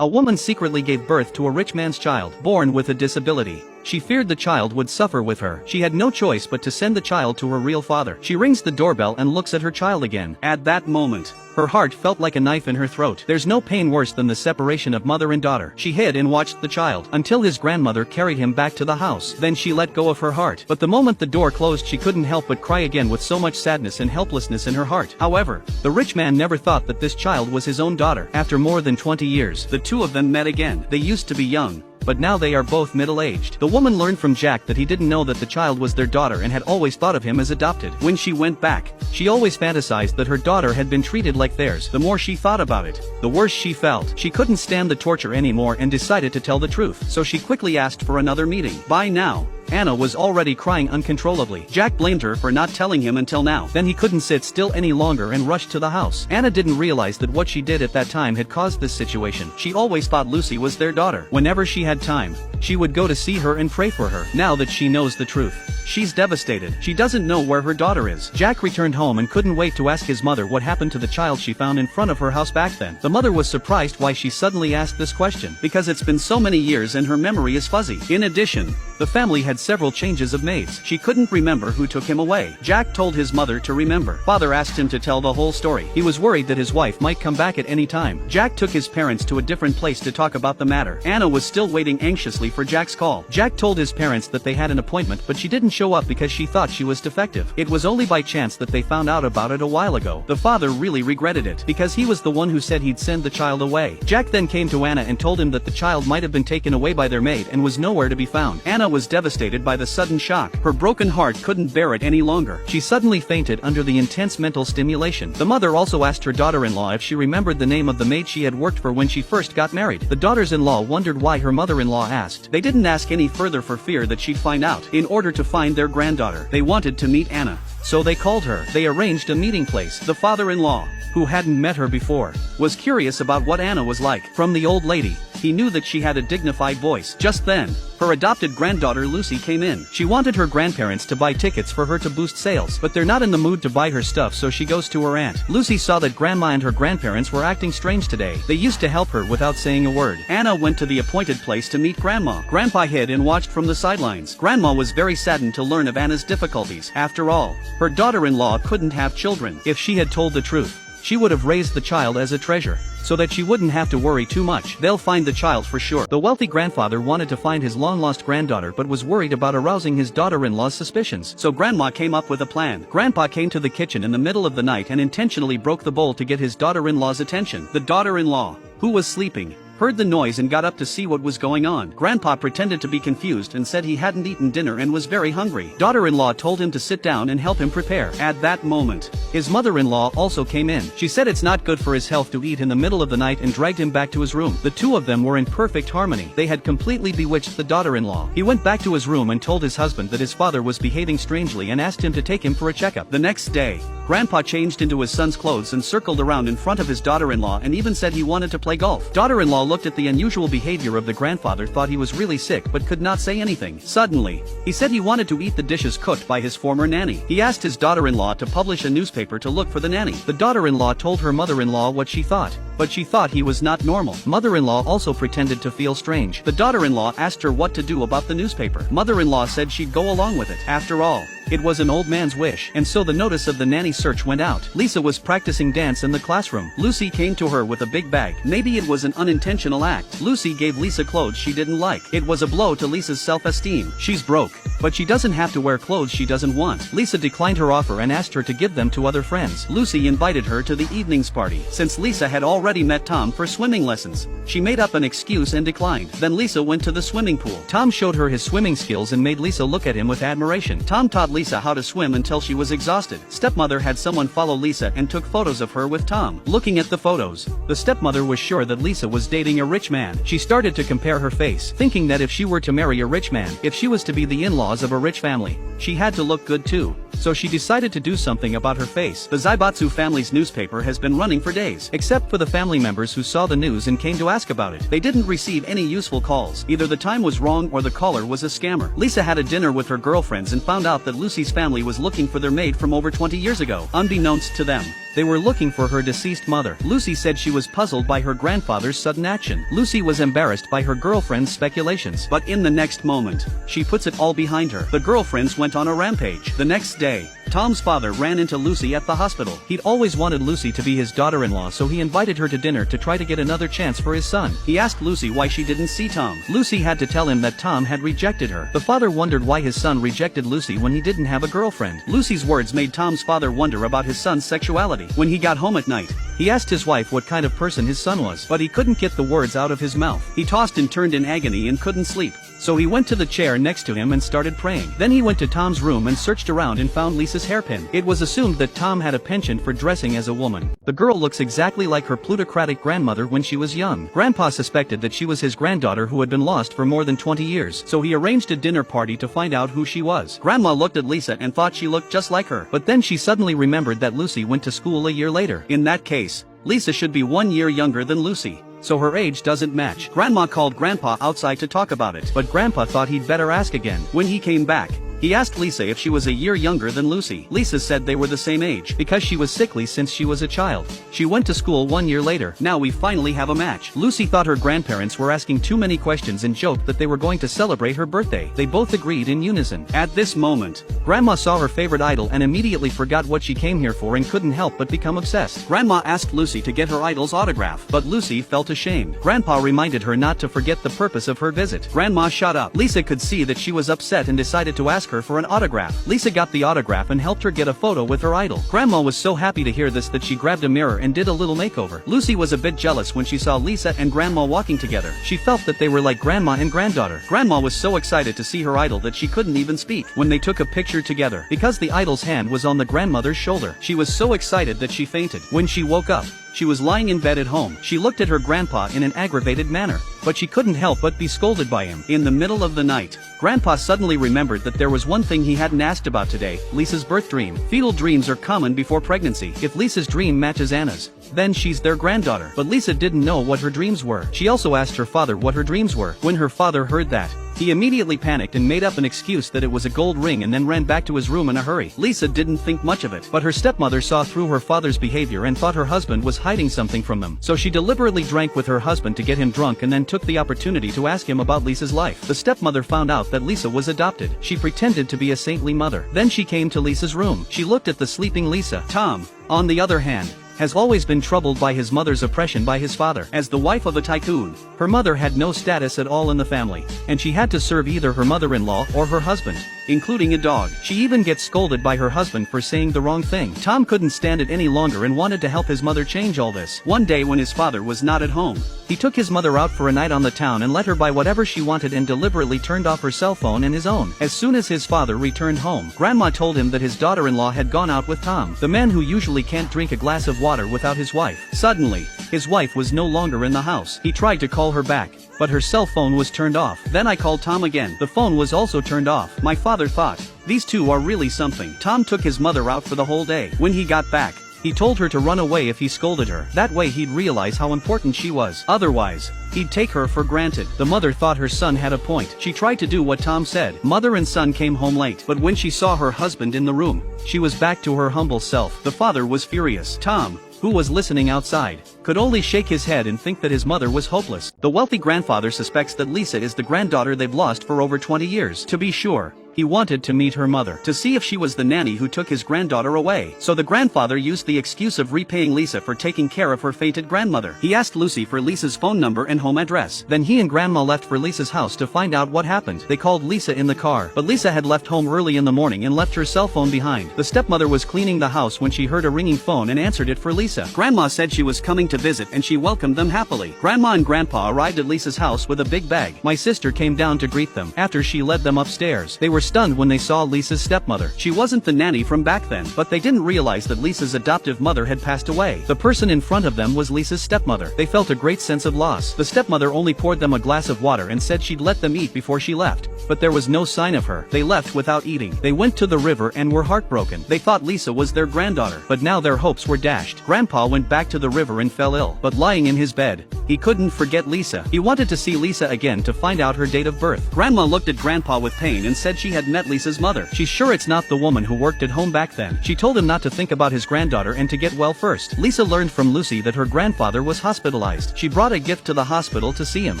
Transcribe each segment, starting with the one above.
A woman secretly gave birth to a rich man's child, born with a disability. She feared the child would suffer with her. She had no choice but to send the child to her real father. She rings the doorbell and looks at her child again. At that moment, her heart felt like a knife in her throat. There's no pain worse than the separation of mother and daughter. She hid and watched the child until his grandmother carried him back to the house. Then she let go of her heart. But the moment the door closed, she couldn't help but cry again with so much sadness and helplessness in her heart. However, the rich man never thought that this child was his own daughter. After more than 20 years, the two of them met again. They used to be young, but now they are both middle-aged. The woman learned from Jack that he didn't know that the child was their daughter and had always thought of him as adopted. When she went back, she always fantasized that her daughter had been treated like theirs. The more she thought about it, the worse she felt. She couldn't stand the torture anymore and decided to tell the truth. So she quickly asked for another meeting. By now, Anna was already crying uncontrollably. Jack blamed her for not telling him until now. Then he couldn't sit still any longer and rushed to the house. Anna didn't realize that what she did at that time had caused this situation. She always thought Lucy was their daughter. Whenever she had time, she would go to see her and pray for her. Now that she knows the truth, she's devastated. She doesn't know where her daughter is. Jack returned home and couldn't wait to ask his mother what happened to the child she found in front of her house back then. The mother was surprised why she suddenly asked this question, because it's been so many years and her memory is fuzzy. In addition, the family had several changes of maids. She couldn't remember who took him away. Jack told his mother to remember. Father asked him to tell the whole story. He was worried that his wife might come back at any time. Jack took his parents to a different place to talk about the matter. Anna was still waiting anxiously for Jack's call. Jack told his parents that they had an appointment, but she didn't show up because she thought she was defective. It was only by chance that they found out about it a while ago. The father really regretted it, because he was the one who said he'd send the child away. Jack then came to Anna and told him that the child might have been taken away by their maid and was nowhere to be found. Anna was devastated by the sudden shock. Her broken heart couldn't bear it any longer. She suddenly fainted under the intense mental stimulation. The mother also asked her daughter-in-law if she remembered the name of the maid she had worked for when she first got married. The daughters-in-law wondered why her mother-in-law asked. They didn't ask any further for fear that she'd find out. In order to find their granddaughter, they wanted to meet Anna, so they called her. They arranged a meeting place. The father-in-law, who hadn't met her before, was curious about what Anna was like. From the old lady, he knew that she had a dignified voice. Just then, her adopted granddaughter Lucy came in. She wanted her grandparents to buy tickets for her to boost sales, but they're not in the mood to buy her stuff, so she goes to her aunt. Lucy saw that Grandma and her grandparents were acting strange today. They used to help her without saying a word. Anna went to the appointed place to meet Grandma. Grandpa hid and watched from the sidelines. Grandma was very saddened to learn of Anna's difficulties. After all, her daughter-in-law couldn't have children. If she had told the truth, she would have raised the child as a treasure, so that she wouldn't have to worry too much. They'll find the child for sure. The wealthy grandfather wanted to find his long-lost granddaughter but was worried about arousing his daughter-in-law's suspicions. So Grandma came up with a plan. Grandpa came to the kitchen in the middle of the night and intentionally broke the bowl to get his daughter-in-law's attention. The daughter-in-law, who was sleeping, heard the noise and got up to see what was going on. Grandpa pretended to be confused and said he hadn't eaten dinner and was very hungry. Daughter-in-law told him to sit down and help him prepare. At that moment, his mother-in-law also came in. She said it's not good for his health to eat in the middle of the night and dragged him back to his room. The two of them were in perfect harmony. They had completely bewitched the daughter-in-law. He went back to his room and told his husband that his father was behaving strangely and asked him to take him for a checkup. The next day, Grandpa changed into his son's clothes and circled around in front of his daughter-in-law and even said he wanted to play golf. Daughter-in-law looked at the unusual behavior of the grandfather, thought he was really sick but could not say anything. Suddenly, he said he wanted to eat the dishes cooked by his former nanny. He asked his daughter-in-law to publish a newspaper to look for the nanny. The daughter-in-law told her mother-in-law what she thought, but she thought he was not normal. Mother-in-law also pretended to feel strange. The daughter-in-law asked her what to do about the newspaper. Mother-in-law said she'd go along with it. After all, it was an old man's wish, and so the notice of the nanny search went out. Lisa was practicing dance in the classroom. Lucy came to her with a big bag. Maybe it was an unintentional act. Lucy gave Lisa clothes she didn't like. It was a blow to Lisa's self-esteem. She's broke, but she doesn't have to wear clothes she doesn't want. Lisa declined her offer and asked her to give them to other friends. Lucy invited her to the evening's party. Since Lisa had already met Tom for swimming lessons, she made up an excuse and declined. Then Lisa went to the swimming pool. Tom showed her his swimming skills and made Lisa look at him with admiration. Tom taught Lisa how to swim until she was exhausted. Stepmother had someone follow Lisa and took photos of her with Tom. Looking at the photos, the stepmother was sure that Lisa was dating a rich man. She started to compare her face, thinking that if she were to marry a rich man, if she was to be the in-laws of a rich family, she had to look good too. So she decided to do something about her face. The Zaibatsu family's newspaper has been running for days, except for the family members who saw the news and came to ask about it. They didn't receive any useful calls. Either the time was wrong or the caller was a scammer. Lisa had a dinner with her girlfriends and found out that Lucy's family was looking for their maid from over 20 years ago. Unbeknownst to them, They were looking for her deceased mother. Lucy said she was puzzled by her grandfather's sudden action. Lucy was embarrassed by her girlfriend's speculations. But in the next moment, she puts it all behind her. The girlfriends went on a rampage. The next day, Tom's father ran into Lucy at the hospital. He'd always wanted Lucy to be his daughter-in-law, so he invited her to dinner to try to get another chance for his son. He asked Lucy why she didn't see Tom. Lucy had to tell him that Tom had rejected her. The father wondered why his son rejected Lucy when he didn't have a girlfriend. Lucy's words made Tom's father wonder about his son's sexuality. When he got home at night, he asked his wife what kind of person his son was, but he couldn't get the words out of his mouth. He tossed and turned in agony and couldn't sleep. So he went to the chair next to him and started praying. Then he went to Tom's room and searched around and found Lisa's hairpin. It was assumed that Tom had a penchant for dressing as a woman. The girl looks exactly like her plutocratic grandmother when she was young. Grandpa suspected that she was his granddaughter who had been lost for more than 20 years, so he arranged a dinner party to find out who she was. Grandma looked at Lisa and thought she looked just like her, but then she suddenly remembered that Lucy went to school a year later. In that case, Lisa should be 1 year younger than Lucy, so her age doesn't match. Grandma called Grandpa outside to talk about it, but Grandpa thought he'd better ask again. When he came back, he asked Lisa if she was a year younger than Lucy. Lisa said they were the same age, because she was sickly since she was a child. She went to school 1 year later. Now we finally have a match. Lucy thought her grandparents were asking too many questions and joked that they were going to celebrate her birthday. They both agreed in unison. At this moment, Grandma saw her favorite idol and immediately forgot what she came here for and couldn't help but become obsessed. Grandma asked Lucy to get her idol's autograph, but Lucy felt ashamed. Grandpa reminded her not to forget the purpose of her visit. Grandma shut up. Lisa could see that she was upset and decided to ask her for an autograph. Lisa got the autograph and helped her get a photo with her idol. Grandma was so happy to hear this that she grabbed a mirror and did a little makeover. Lucy was a bit jealous when she saw Lisa and Grandma walking together. She felt that they were like grandma and granddaughter. Grandma was so excited to see her idol that she couldn't even speak. When they took a picture together, because the idol's hand was on the grandmother's shoulder, she was so excited that she fainted. When she woke up, she was lying in bed at home. She looked at her grandpa in an aggravated manner, but she couldn't help but be scolded by him. In the middle of the night, Grandpa suddenly remembered that there was one thing he hadn't asked about today: Lisa's birth dream. Fetal dreams are common before pregnancy. If Lisa's dream matches Anna's, then she's their granddaughter. But Lisa didn't know what her dreams were. She also asked her father what her dreams were. When her father heard that, he immediately panicked and made up an excuse that it was a gold ring and then ran back to his room in a hurry. Lisa didn't think much of it, but her stepmother saw through her father's behavior and thought her husband was hiding something from them. So she deliberately drank with her husband to get him drunk and then took the opportunity to ask him about Lisa's life. The stepmother found out that Lisa was adopted. She pretended to be a saintly mother. Then she came to Lisa's room. She looked at the sleeping Lisa. Tom, on the other hand, has always been troubled by his mother's oppression by his father. As the wife of a tycoon, her mother had no status at all in the family, and she had to serve either her mother-in-law or her husband, including a dog. She even gets scolded by her husband for saying the wrong thing. Tom couldn't stand it any longer and wanted to help his mother change all this. One day when his father was not at home, he took his mother out for a night on the town and let her buy whatever she wanted and deliberately turned off her cell phone and his own. As soon as his father returned home, Grandma told him that his daughter-in-law had gone out with Tom, the man who usually can't drink a glass of water without his wife. Suddenly, his wife was no longer in the house. He tried to call her back, but her cell phone was turned off. Then I called Tom again. The phone was also turned off. My father thought, these two are really something. Tom took his mother out for the whole day. When he got back, he told her to run away if he scolded her. That way he'd realize how important she was. Otherwise, he'd take her for granted. The mother thought her son had a point. She tried to do what Tom said. Mother and son came home late, but when she saw her husband in the room, she was back to her humble self. The father was furious. Tom, who was listening outside, could only shake his head and think that his mother was hopeless. The wealthy grandfather suspects that Lisa is the granddaughter they've lost for over 20 years. To be sure, he wanted to meet her mother, to see if she was the nanny who took his granddaughter away. So the grandfather used the excuse of repaying Lisa for taking care of her fainted grandmother. He asked Lucy for Lisa's phone number and home address. Then he and Grandma left for Lisa's house to find out what happened. They called Lisa in the car, but Lisa had left home early in the morning and left her cell phone behind. The stepmother was cleaning the house when she heard a ringing phone and answered it for Lisa. Grandma said she was coming to visit and she welcomed them happily. Grandma and Grandpa arrived at Lisa's house with a big bag. My sister came down to greet them. After she led them upstairs, they were stunned when they saw Lisa's stepmother. She wasn't the nanny from back then, but they didn't realize that Lisa's adoptive mother had passed away. The person in front of them was Lisa's stepmother. They felt a great sense of loss. The stepmother only poured them a glass of water and said she'd let them eat before she left, but there was no sign of her. They left without eating. They went to the river and were heartbroken. They thought Lisa was their granddaughter, but now their hopes were dashed. Grandpa went back to the river and fell ill, but lying in his bed, he couldn't forget Lisa. He wanted to see Lisa again to find out her date of birth. Grandma looked at Grandpa with pain and said she had had met Lisa's mother. She's sure it's not the woman who worked at home back then. She told him not to think about his granddaughter and to get well first. Lisa learned from Lucy that her grandfather was hospitalized. She brought a gift to the hospital to see him.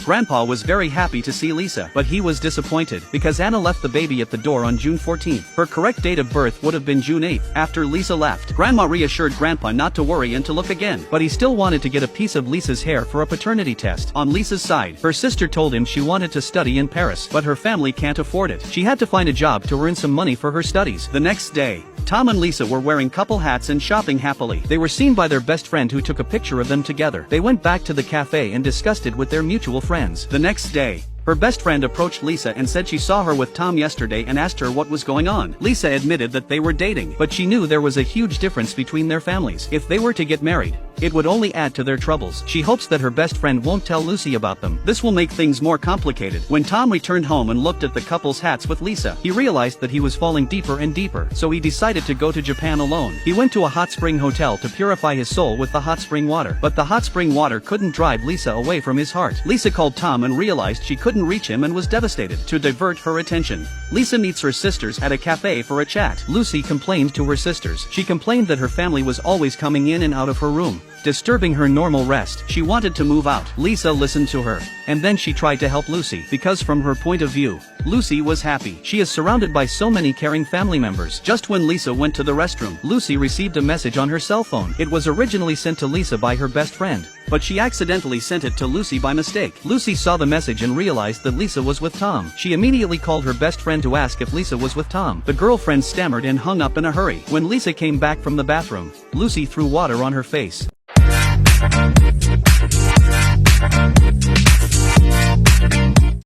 Grandpa was very happy to see Lisa, but he was disappointed because Anna left the baby at the door on June 14th. Her correct date of birth would have been June 8th. After Lisa left, Grandma reassured Grandpa not to worry and to look again, but he still wanted to get a piece of Lisa's hair for a paternity test. On Lisa's side, her sister told him she wanted to study in Paris, but her family can't afford it. She had to find a job to earn some money for her studies. The next day, Tom and Lisa were wearing couple hats and shopping happily. They were seen by their best friend who took a picture of them together. They went back to the cafe and discussed it with their mutual friends. The next day, her best friend approached Lisa and said she saw her with Tom yesterday and asked her what was going on. Lisa admitted that they were dating, but she knew there was a huge difference between their families. If they were to get married, it would only add to their troubles. She hopes that her best friend won't tell Lucy about them. This will make things more complicated. When Tom returned home and looked at the couple's hats with Lisa, he realized that he was falling deeper and deeper, so he decided to go to Japan alone. He went to a hot spring hotel to purify his soul with the hot spring water, but the hot spring water couldn't drive Lisa away from his heart. Lisa called Tom and realized she couldn't reach him and was devastated. To divert her attention, Lisa meets her sisters at a cafe for a chat. Lucy complained to her sisters. She complained that her family was always coming in and out of her room, disturbing her normal rest. She wanted to move out. Lisa listened to her, and then she tried to help Lucy, because from her point of view, Lucy was happy. She is surrounded by so many caring family members. Just when Lisa went to the restroom, Lucy received a message on her cell phone. It was originally sent to Lisa by her best friend, but she accidentally sent it to Lucy by mistake. Lucy saw the message and realized that Lisa was with Tom. She immediately called her best friend to ask if Lisa was with Tom. The girlfriend stammered and hung up in a hurry. When Lisa came back from the bathroom, Lucy threw water on her face.